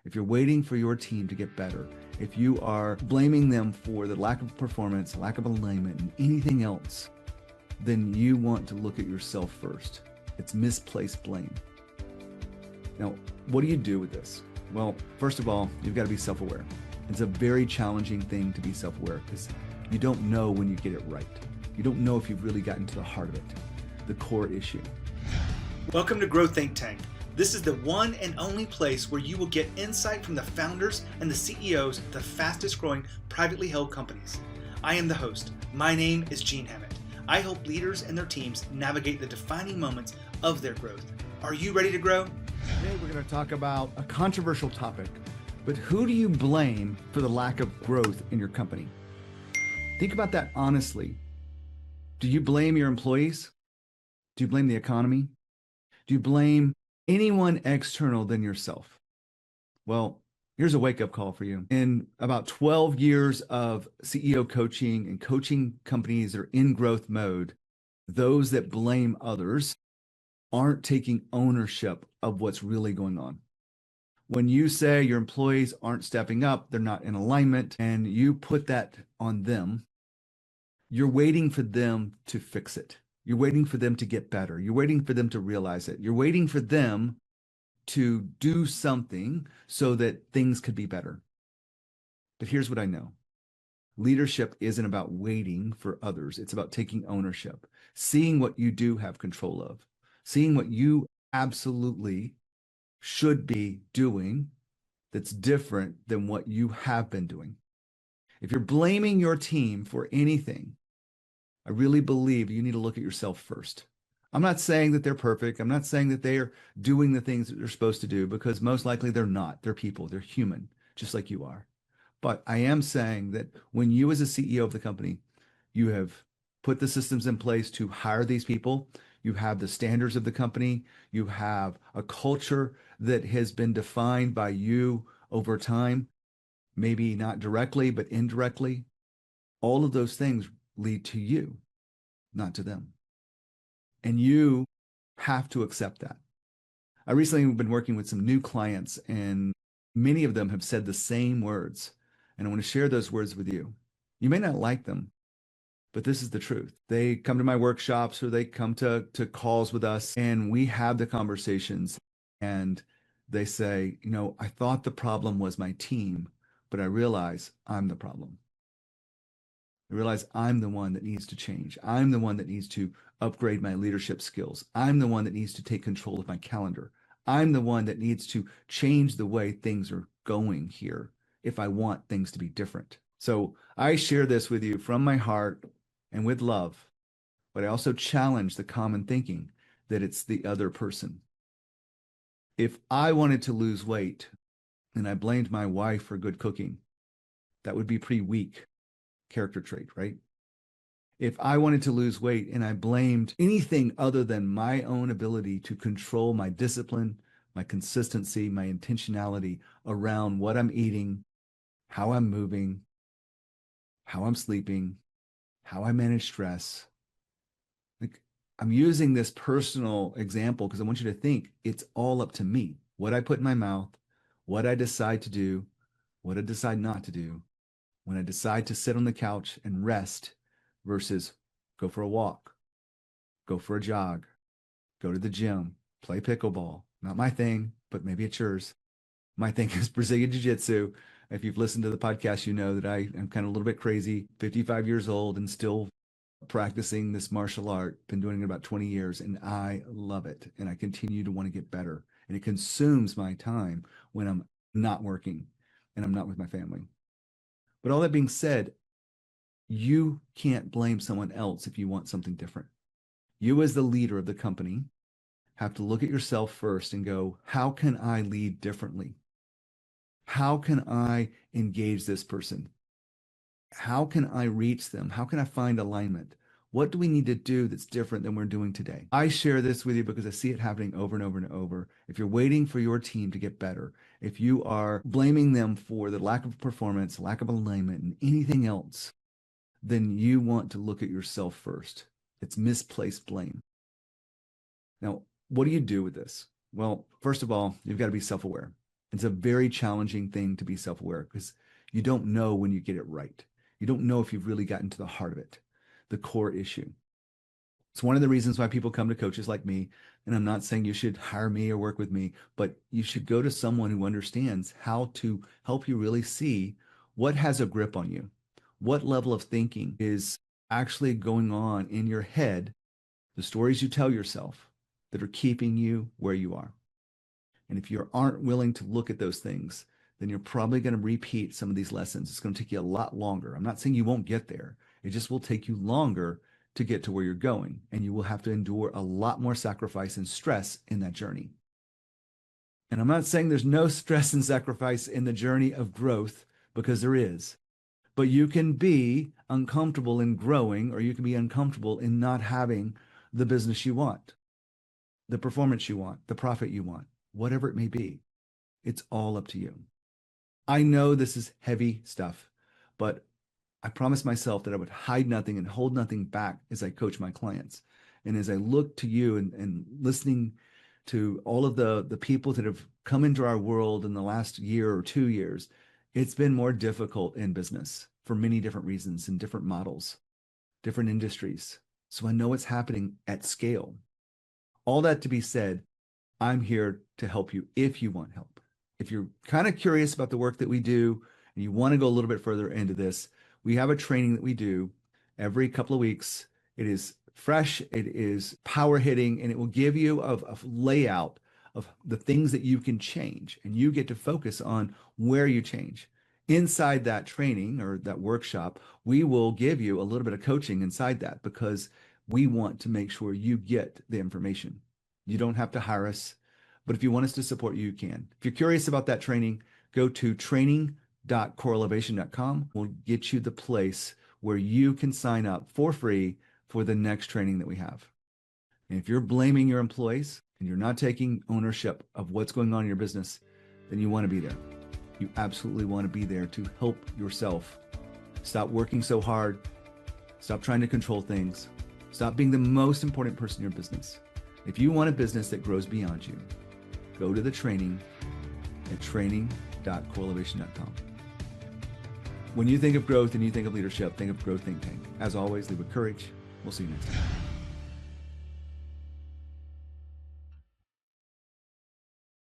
if you're waiting for your team to get better, if you are blaming them for the lack of performance, lack of alignment, and anything else, then you want to look at yourself first. It's misplaced blame. Now, what do you do with this? Well, first of all, you've got to be self-aware. It's a very challenging thing to be self-aware because you don't know when you get it right. You don't know if you've really gotten to the heart of it, the core issue. Welcome to Grow Think Tank. This is the one and only place where you will get insight from the founders and the CEOs of the fastest growing privately held companies. I am the host. My name is Gene Hammett. I help leaders and their teams navigate the defining moments of their growth. Are you ready to grow? Today we're going to talk about a controversial topic, but who do you blame for the lack of growth in your company? Think about that honestly. Do you blame your employees? Do you blame the economy? Do you blame anyone external than yourself? Well, here's a wake-up call for you. In about 12 years of CEO coaching and coaching companies that are in growth mode, those that blame others aren't taking ownership of what's really going on. When you say your employees aren't stepping up, they're not in alignment, and you put that on them, you're waiting for them to fix it. You're waiting for them to get better. You're waiting for them to realize it. You're waiting for them to do something so that things could be better. But here's what I know. Leadership isn't about waiting for others. It's about taking ownership, seeing what you do have control of, seeing what you absolutely should be doing that's different than what you have been doing. If you're blaming your team for anything, I really believe you need to look at yourself first. I'm not saying that they're perfect. I'm not saying that they are doing the things that they're supposed to do, because most likely they're not. They're people. They're human, just like you are. But I am saying that when you as a CEO of the company, you have put the systems in place to hire these people, you have the standards of the company, you have a culture that has been defined by you over time, maybe not directly, but indirectly. All of those things lead to you, not to them. And you have to accept that. I recently have been working with some new clients, and many of them have said the same words. And I want to share those words with you. You may not like them, but this is the truth. They come to my workshops or they come to calls with us, and we have the conversations, and they say, I thought the problem was my team, but I realize I'm the problem. I realize I'm the one that needs to change. I'm the one that needs to upgrade my leadership skills. I'm the one that needs to take control of my calendar. I'm the one that needs to change the way things are going here if I want things to be different. So I share this with you from my heart and with love, but I also challenge the common thinking that it's the other person. If I wanted to lose weight and I blamed my wife for good cooking, that would be pretty weak character trait, right? If I wanted to lose weight and I blamed anything other than my own ability to control my discipline, my consistency, my intentionality around what I'm eating, how I'm moving, how I'm sleeping, how I manage stress. Like, I'm using this personal example because I want you to think it's all up to me. What I put in my mouth, what I decide to do, what I decide not to do, when I decide to sit on the couch and rest versus go for a walk, go for a jog, go to the gym, play pickleball. Not my thing, but maybe it's yours. My thing is Brazilian Jiu-Jitsu. If you've listened to the podcast, you know that I am kind of a little bit crazy, 55 years old and still practicing this martial art. Been doing it about 20 years and I love it. And I continue to want to get better. And it consumes my time when I'm not working and I'm not with my family. But all that being said, you can't blame someone else if you want something different. You as the leader of the company have to look at yourself first and go, how can I lead differently? How can I engage this person? How can I reach them? How can I find alignment? What do we need to do that's different than we're doing today? I share this with you because I see it happening over and over and over. If you're waiting for your team to get better, if you are blaming them for the lack of performance, lack of alignment, and anything else, then you want to look at yourself first. It's misplaced blame. Now, what do you do with this? Well, first of all, you've got to be self-aware. It's a very challenging thing to be self-aware because you don't know when you get it right. You don't know if you've really gotten to the heart of it, the core issue. It's one of the reasons why people come to coaches like me. And I'm not saying you should hire me or work with me, but you should go to someone who understands how to help you really see what has a grip on you, what level of thinking is actually going on in your head, the stories you tell yourself that are keeping you where you are. And if you aren't willing to look at those things, then you're probably going to repeat some of these lessons. It's going to take you a lot longer. I'm not saying you won't get there. It just will take you longer to get to where you're going. And you will have to endure a lot more sacrifice and stress in that journey. And I'm not saying there's no stress and sacrifice in the journey of growth, because there is. But you can be uncomfortable in growing, or you can be uncomfortable in not having the business you want, the performance you want, the profit you want, whatever it may be. It's all up to you. I know this is heavy stuff, but I promised myself that I would hide nothing and hold nothing back as I coach my clients. And as I look to you and listening to all of the people that have come into our world in the last year or 2 years, it's been more difficult in business for many different reasons and different models, different industries. So I know it's happening at scale. All that to be said, I'm here to help you if you want help. If you're kind of curious about the work that we do and you want to go a little bit further into this, we have a training that we do every couple of weeks. It is fresh, it is power hitting, and it will give you a layout of the things that you can change, and you get to focus on where you change. Inside that training or that workshop, we will give you a little bit of coaching inside that, because we want to make sure you get the information. You don't have to hire us, but if you want us to support you, you can. If you're curious about that training, go to training.corelevation.com. We'll get you the place where you can sign up for free for the next training that we have. And if you're blaming your employees and you're not taking ownership of what's going on in your business, then you want to be there. You absolutely want to be there to help yourself. Stop working so hard. Stop trying to control things. Stop being the most important person in your business. If you want a business that grows beyond you, go to the training at training.corelevation.com. When you think of growth and you think of leadership, think of Growth Think Tank. As always, lead with courage. We'll see you next time.